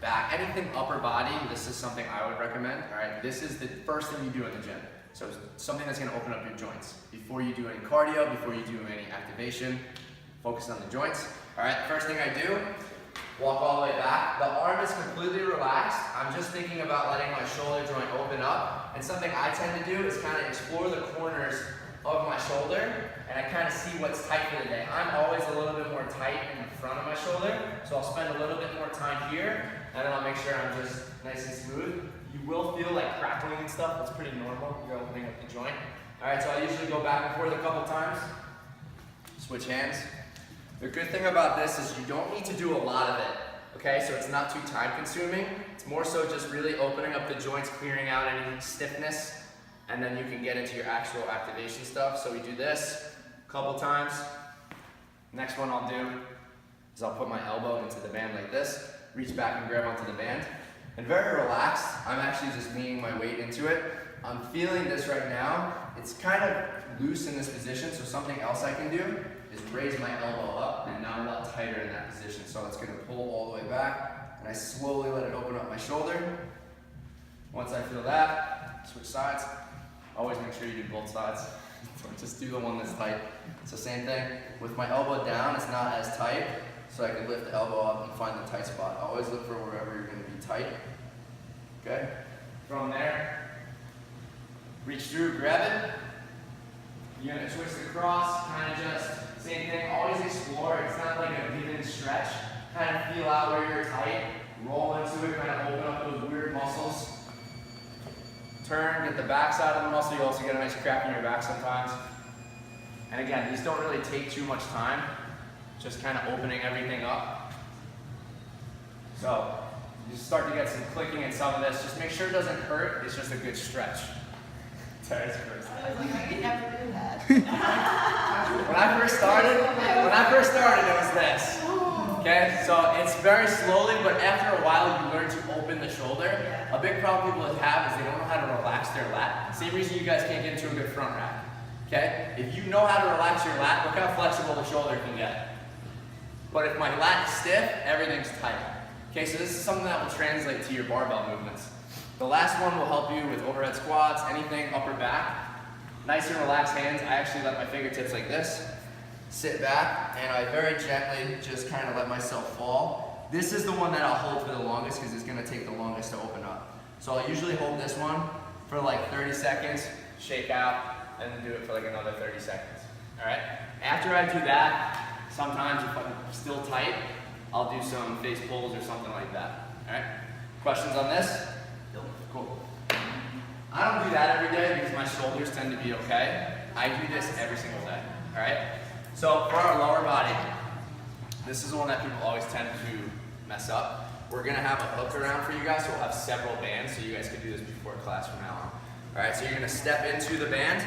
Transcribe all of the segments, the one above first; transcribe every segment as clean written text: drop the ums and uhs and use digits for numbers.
back, anything upper body, this is something I would recommend, all right? This is the first thing you do in the gym. So it's something that's gonna open up your joints. Before you do any cardio, before you do any activation, focus on the joints. All right, first thing I do, walk all the way back. The arm is completely relaxed. I'm just thinking about letting my shoulder joint open up. And something I tend to do is kind of explore the corners of my shoulder, and I kind of see what's tight for the day. I'm always a little bit more tight in the front of my shoulder, so I'll spend a little bit more time here, and then I'll make sure I'm just nice and smooth. You will feel like crackling and stuff. That's pretty normal. You're opening up the joint. All right, so I usually go back and forth a couple times. Switch hands. The good thing about this is you don't need to do a lot of it, okay? So it's not too time consuming. It's more so just really opening up the joints, clearing out any stiffness, and then you can get into your actual activation stuff. So we do this a couple times. Next one I'll do is I'll put my elbow into the band like this, reach back and grab onto the band. And very relaxed, I'm actually just leaning my weight into it. I'm feeling this right now. It's kind of loose in this position, so something else I can do is raise my elbow up, and now I'm a lot tighter in that position. So it's gonna pull all the way back, and I slowly let it open up my shoulder. Once I feel that, switch sides. Always make sure you do both sides. Don't just do the one that's tight. It's the same thing. With my elbow down, it's not as tight, so I can lift the elbow up and find the tight spot. Always look for wherever you're gonna be tight. Okay? From there, reach through, grab it. You're gonna twist across, kind of just, same thing, always explore. It's not like a given stretch. Kind of feel out where you're tight, roll into it, kind of open up those weird muscles. Turn, get the back side of the muscle. You also get a nice crack in your back sometimes. And again, these don't really take too much time, just kind of opening everything up. So, you start to get some clicking in some of this. Just make sure it doesn't hurt. It's just a good stretch. Terry's first. I was like, I could never do that. When I first started, it was this. Okay, so it's very slowly, but after a while, you learn to open the shoulder. A big problem people have is they don't know how to relax their lat. Same reason you guys can't get into a good front rack. Okay, if you know how to relax your lat, look how flexible the shoulder can get. But if my lat is stiff, everything's tight. Okay, so this is something that will translate to your barbell movements. The last one will help you with overhead squats, anything upper back. Nice and relaxed hands. I actually let my fingertips like this. Sit back, and I very gently just kind of let myself fall. This is the one that I'll hold for the longest because it's going to take the longest to open up. So I'll usually hold this one for like 30 seconds, shake out, and then do it for like another 30 seconds. All right? After I do that, sometimes if I'm still tight, I'll do some face pulls or something like that. All right? Questions on this? Cool. I don't do that every day because my shoulders tend to be okay. I do this every single day. All right? So for our lower body, this is the one that people always tend to mess up. We're gonna have a hook around for you guys, so we'll have several bands, so you guys can do this before class from now on. All right, so you're gonna step into the band.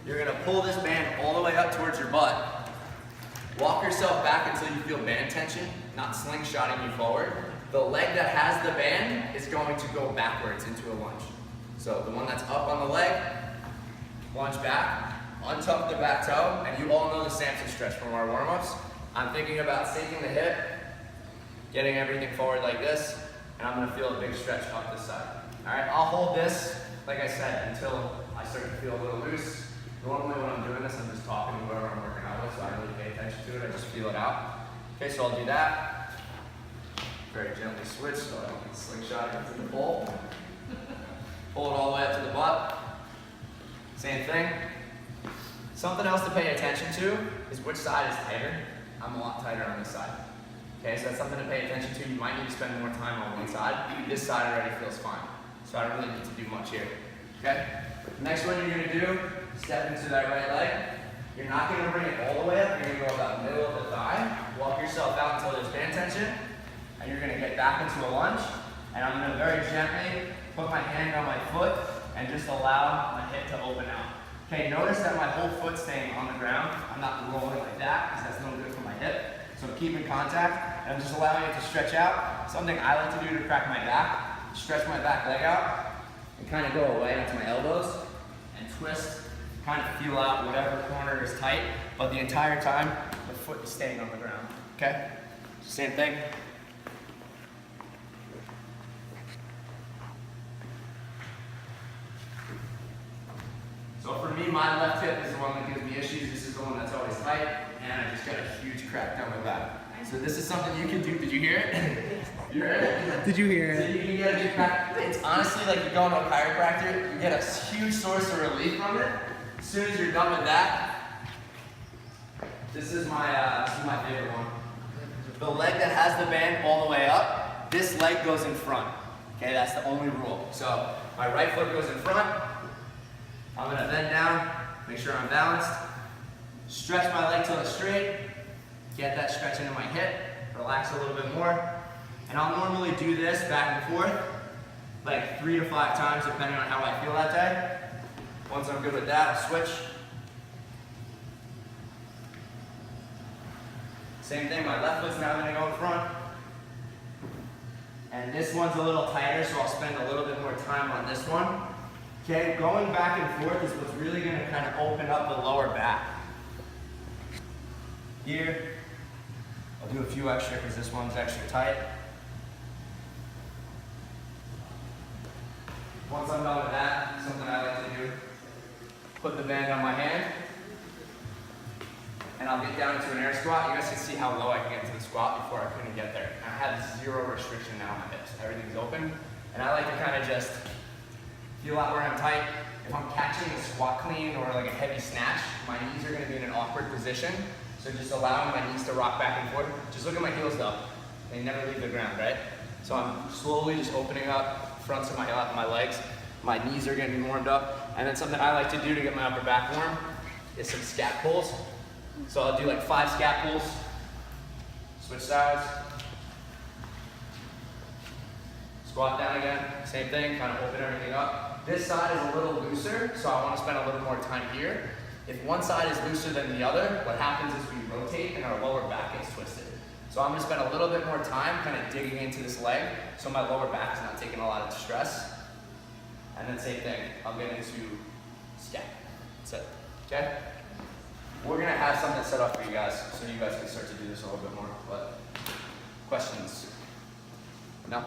You're gonna pull this band all the way up towards your butt. Walk yourself back until you feel band tension, not slingshotting you forward. The leg that has the band is going to go backwards into a lunge. So the one that's up on the leg, lunge back. Untuck the back toe, and you all know the Samson stretch from our warm-ups. I'm thinking about sinking the hip, getting everything forward like this, and I'm gonna feel a big stretch up this side. All right, I'll hold this, like I said, until I start to feel a little loose. Normally when I'm doing this, I'm just talking to whoever I'm working out with, so I don't really pay attention to it, I just feel it out. Okay, so I'll do that. Very gently switch so I don't get slingshot into the pole. Pull it all the way up to the butt. Same thing. Something else to pay attention to is which side is tighter. I'm a lot tighter on this side. Okay, so that's something to pay attention to. You might need to spend more time on one side. This side already feels fine. So I don't really need to do much here. Okay? Next one you're gonna do, step into that right leg. You're not gonna bring it all the way up. You're gonna go about the middle of the thigh. Walk yourself out until there's band tension. And you're gonna get back into a lunge. And I'm gonna very gently put my hand on my foot and just allow my hip to open out. Okay, notice that my whole foot's staying on the ground. I'm not rolling like that because that's no good for my hip. So I'm keeping contact and I'm just allowing it to stretch out. Something I like to do to crack my back, stretch my back leg out and kind of go away into my elbows and twist, kind of feel out whatever corner is tight, but the entire time the foot is staying on the ground. Okay? Same thing. So for me, my left hip is the one that gives me issues. This is the one that's always tight, and I just got a huge crack down my back. So this is something you can do. Did you hear it? You heard it? Did you hear So it? you can get a big crack. It's honestly like you're going to a chiropractor, you get a huge source of relief from it. As soon as you're done with that, this is my favorite one. The leg that has the band all the way up, this leg goes in front. Okay, that's the only rule. So my right foot goes in front. I'm gonna bend down, make sure I'm balanced. Stretch my leg till it's straight. Get that stretch into my hip. Relax a little bit more. And I'll normally do this back and forth, like 3 to 5 times depending on how I feel that day. Once I'm good with that, I'll switch. Same thing, my left foot's now gonna go in front. And this one's a little tighter, so I'll spend a little bit more time on this one. Okay, going back and forth is what's really gonna kind of open up the lower back. Here, I'll do a few extra because this one's extra tight. Once I'm done with that, something I like to do, put the band on my hand, and I'll get down into an air squat. You guys can see how low I can get into the squat before I couldn't get there. I have 0 restriction now on my hips. Everything's open, and I like to kind of just feel out where I'm tight. If I'm catching a squat clean or like a heavy snatch, my knees are gonna be in an awkward position. So just allowing my knees to rock back and forth. Just look at my heels though. They never leave the ground, right? So I'm slowly just opening up fronts of my legs. My knees are gonna be warmed up. And then something I like to do to get my upper back warm is some scat pulls. So I'll do like 5 scat pulls. Switch sides. Squat down again, same thing, kind of open everything up. This side is a little looser, so I want to spend a little more time here. If one side is looser than the other, what happens is we rotate and our lower back gets twisted. So I'm going to spend a little bit more time kind of digging into this leg, so my lower back is not taking a lot of stress. And then same thing, I'll get into scat. That's it, okay? We're going to have something set up for you guys, so you guys can start to do this a little bit more. But questions? No?